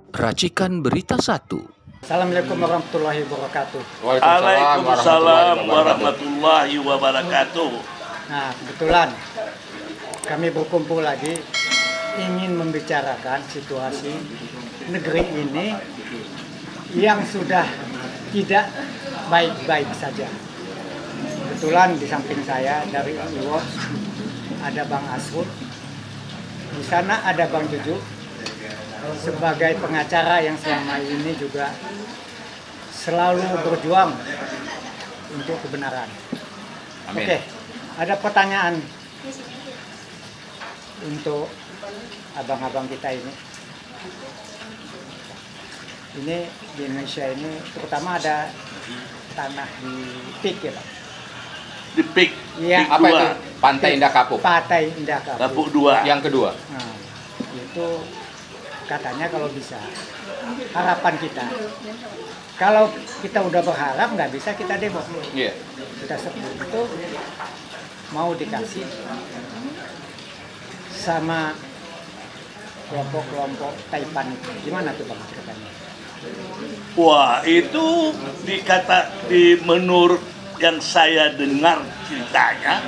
Racikan Berita 1. Assalamualaikum warahmatullahi wabarakatuh. Waalaikumsalam warahmatullahi wabarakatuh. Nah, kebetulan kami berkumpul lagi ingin membicarakan situasi negeri ini yang sudah tidak baik-baik saja. Kebetulan di samping saya dari Iwos ada Bang Asrul, di sana ada Bang Juju sebagai pengacara yang selama ini juga selalu berjuang untuk kebenaran. Amin. Oke, ada pertanyaan untuk abang-abang kita ini. Ini di Indonesia ini terutama ada tanah di PIK ya Pak? Di PIK, Iya. PIK Apa 2, itu? Pantai Indah Kapuk. Pantai Indah Kapuk. Kapuk 2. Yang kedua. Nah, itu katanya kalau bisa, harapan kita. Kalau kita udah berharap nggak bisa kita demo. Iya. Kita sebut itu mau dikasih sama kelompok-kelompok Taipan itu. Gimana tuh Bang ceritanya? Wah, itu menurut yang saya dengar ceritanya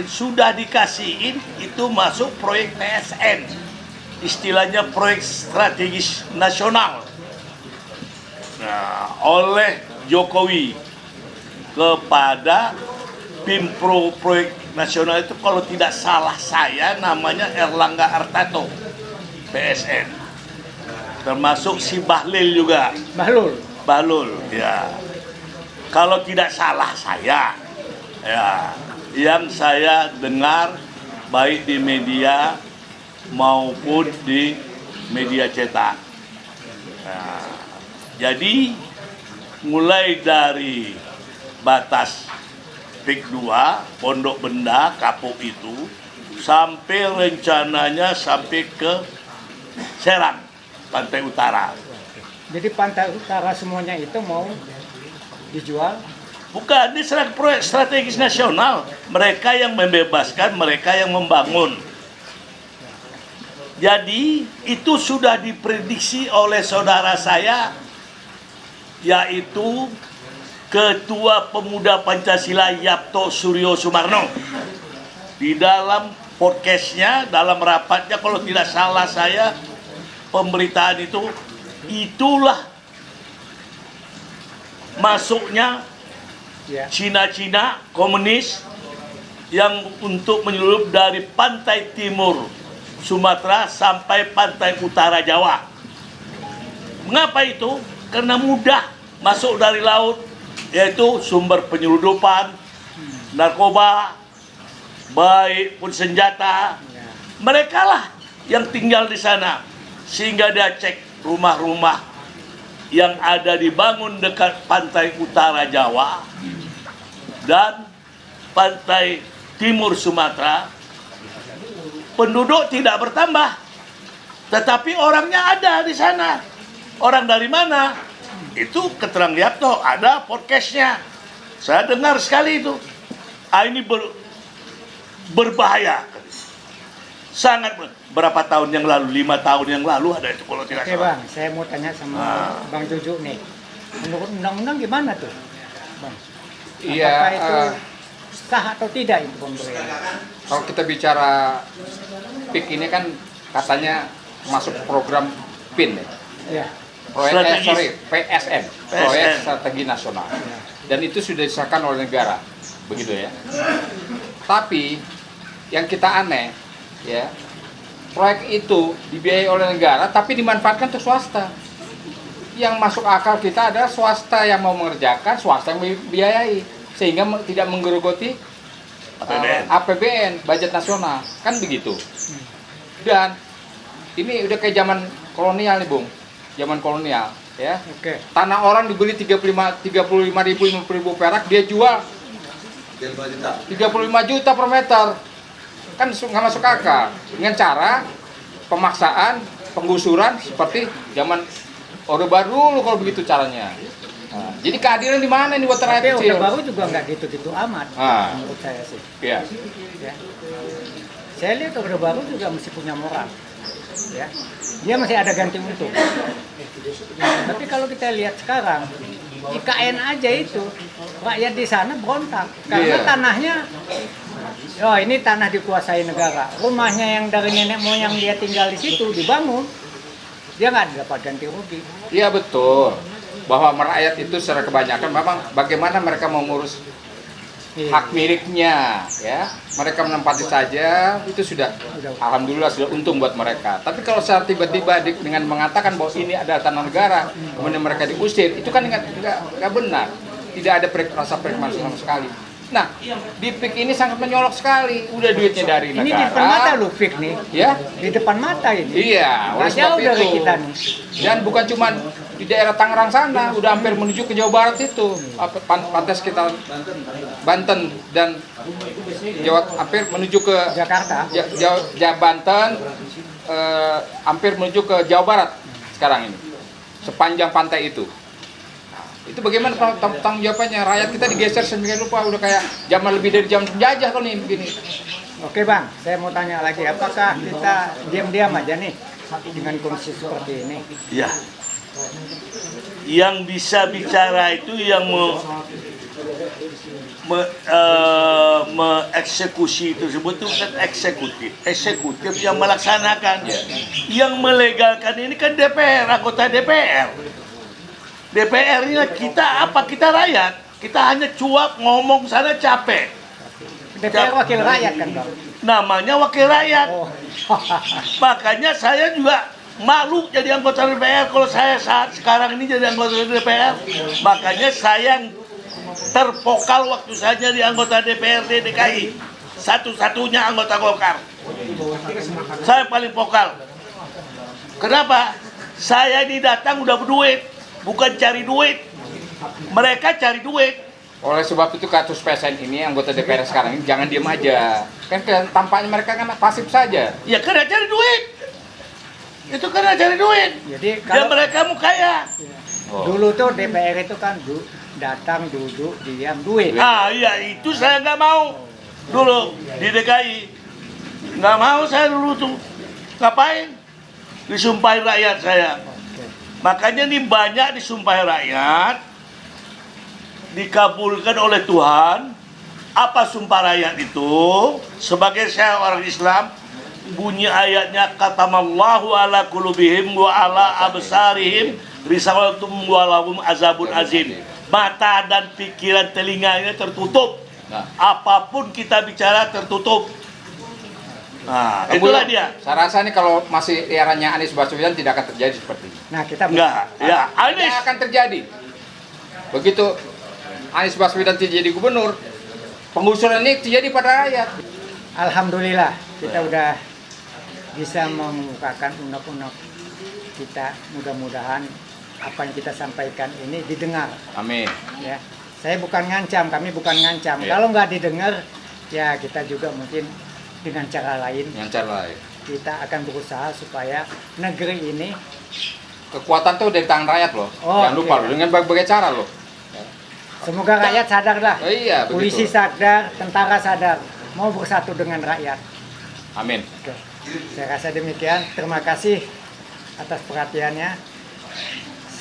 sudah dikasihin itu masuk proyek PSN, istilahnya proyek strategis nasional. Nah, oleh Jokowi kepada Pimpro proyek nasional itu kalau tidak salah saya namanya Erlangga Hartarto PSN, termasuk si Bahlil juga. Bahlul, ya. Kalau tidak salah saya, ya, yang saya dengar baik di media maupun di media cetak. Nah, jadi mulai dari batas PIK 2, Pondok Benda, Kapuk itu, sampai rencananya sampai ke Serang, Pantai Utara. Jadi Pantai Utara semuanya itu mau dijual? Bukan, ini proyek strategis nasional. Mereka yang membebaskan, mereka yang membangun. Jadi itu sudah diprediksi oleh saudara saya, yaitu Ketua Pemuda Pancasila Yapto Suryo Sumarno. Di dalam podcastnya, dalam rapatnya, kalau tidak salah saya, pemberitaan itu, itulah masuknya Cina-Cina komunis yang untuk menyeluruh dari pantai timur Sumatera sampai pantai utara Jawa. Mengapa itu? Karena mudah masuk dari laut, yaitu sumber penyeludupan, narkoba, baik pun senjata. Mereka lah yang tinggal di sana, sehingga dia cek rumah-rumah yang ada dibangun dekat pantai utara Jawa dan pantai timur Sumatera. Penduduk tidak bertambah, tetapi orangnya ada di sana. Orang dari mana? Itu keterangan Yapto, ada podcastnya. Saya dengar sekali itu. Ini berbahaya. Sangat. Berapa tahun yang lalu? 5 tahun yang lalu ada itu kalau tidak Oke salah. Bang, saya mau tanya sama Bang Juju nih. Menurut undang-undang gimana tuh, Bang? Iya. Apakah itu sah atau tidak itu pemberian? Kalau kita bicara PIK ini kan katanya masuk program PIN ya. Ya. PSN, Proyek Strategi Nasional. Dan itu sudah disahkan oleh negara, begitu ya. Tapi yang kita aneh, ya, proyek itu dibiayai oleh negara, tapi dimanfaatkan untuk swasta. Yang masuk akal kita adalah swasta yang mau mengerjakan, swasta yang membiayai, sehingga tidak menggerogoti APBN, budget nasional, kan begitu. Dan ini udah kayak zaman kolonial nih, Bung. Zaman kolonial, ya. Oke. Tanah orang dibeli 35.000 perak, dia jual 35 juta per meter. Kan nggak masuk akal. Dengan cara pemaksaan, penggusuran seperti zaman Orde Baru dulu kalau begitu caranya. Nah, jadi keadilan di mana ini buat rakyat Tapi kecil? Orde Baru juga nggak gitu-gitu amat, menurut saya sih. Iya. Ya. Saya lihat Orde Baru juga mesti punya moral. ya, dia masih ada ganti untung. Tapi kalau kita lihat sekarang, IKN aja itu rakyat di sana berontak karena Iya. tanahnya, oh ini tanah dikuasai negara, rumahnya yang dari nenek moyang dia tinggal di situ dibangun, dia nggak dapat ganti rugi. Iya betul. Bahwa merakyat itu secara kebanyakan memang bagaimana mereka mengurus Iya. hak miliknya, ya. Mereka menempati saja itu sudah, alhamdulillah sudah untung buat mereka. Tapi kalau secara tiba-tiba dengan mengatakan bahwa ini adalah tanah negara, kemudian mereka diusir, itu kan nggak benar. Tidak ada rasa perikman sama sekali. Nah, di PIK ini sangat menyolok sekali. Udah duitnya dari negara. Ini di depan mata lu, Fik nih. Ya, Di depan mata ini. iya. Nggak Oleh sebab jauh dari itu. kita nih. Dan bukan cuma di daerah Tangerang sana, udah hampir menuju ke Jawa Barat itu, pantai sekitar Banten dan Jawa, hampir menuju ke Jakarta. Banten, hampir menuju ke Jawa Barat sekarang ini, sepanjang pantai itu. Nah, itu bagaimana tanggung jawabannya? Rakyat kita digeser sedemikian rupa, udah kayak zaman lebih dari zaman penjajah kalau nih begini. Oke Bang, saya mau tanya lagi, apakah kita diam-diam aja nih dengan kondisi seperti ini? Ya. Yang bisa bicara itu yang mengeksekusi itu tersebut itu kan eksekutif yang melaksanakan, yang melegalkan ini kan DPR, anggota DPR. DPR-nya kita apa? Kita rakyat. Kita hanya cuap ngomong sana capek. DPR wakil rakyat kan Bang? Namanya wakil rakyat. Oh. Makanya saya juga malu jadi anggota DPR kalau saya saat sekarang ini jadi anggota DPR. Makanya saya terpokal waktu saya jadi anggota DPRD DKI. Satu-satunya anggota Golkar. Saya paling pokal. Kenapa? Saya ini datang udah berduit, bukan cari duit. Mereka cari duit. Oleh sebab itu kasus PSN ini, anggota DPR sekarang ini jangan diem aja. Kan tampaknya mereka kan pasif saja. Ya karena cari duit. Itu karena cari duit. Jadi Dan kalau mereka mau kaya. dulu tuh DPR itu kan datang, duduk, diam, duit. Ah iya, itu saya nggak mau. Dulu di DKI nggak mau saya dulu tuh. Ngapain? Disumpahin rakyat saya. Makanya nih banyak disumpahin rakyat, dikabulkan oleh Tuhan. Apa sumpah rakyat itu? Sebagai saya orang Islam, bunyi ayatnya katamallahu ala qulubihim wa ala absarihim risalatum wa lahum azabun azim. Mata dan pikiran telinganya tertutup. Nah. Apapun kita bicara tertutup. Nah, Kamu itulah ya, dia. Saya rasa nih kalau masih eranya Anies Baswedan tidak akan terjadi seperti ini. Nah kita Enggak, ya Anies. Tidak akan terjadi. Begitu Anies Baswedan tidak jadi gubernur, penggusuran ini terjadi pada rakyat. Alhamdulillah kita udah bisa mengemukakan unek-unek kita, mudah-mudahan apa yang kita sampaikan ini didengar. Amin. Ya, saya bukan ngancam, kami bukan ngancam. Ya. Kalau nggak didengar, ya kita juga mungkin dengan cara lain Yang cara lain. kita akan berusaha supaya negeri ini Kekuatan tuh dari tangan rakyat loh. Oh, Jangan lupa iya. loh, dengan berbagai cara loh. semoga rakyat sadar lah. Oh, iya, Polisi begitu. sadar, tentara sadar, mau bersatu dengan rakyat. Amin. Oke. Saya rasa demikian. Terima kasih atas perhatiannya.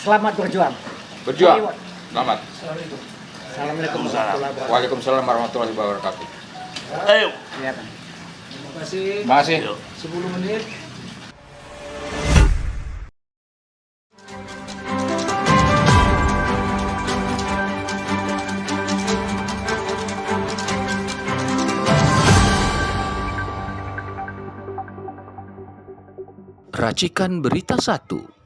Selamat berjuang. Berjuang. Selamat. Assalamualaikum warahmatullahi wabarakatuh. Waalaikumsalam warahmatullahi wabarakatuh. Ayo. Ya, Pak. Terima kasih. Ayo. Racikan Berita 1.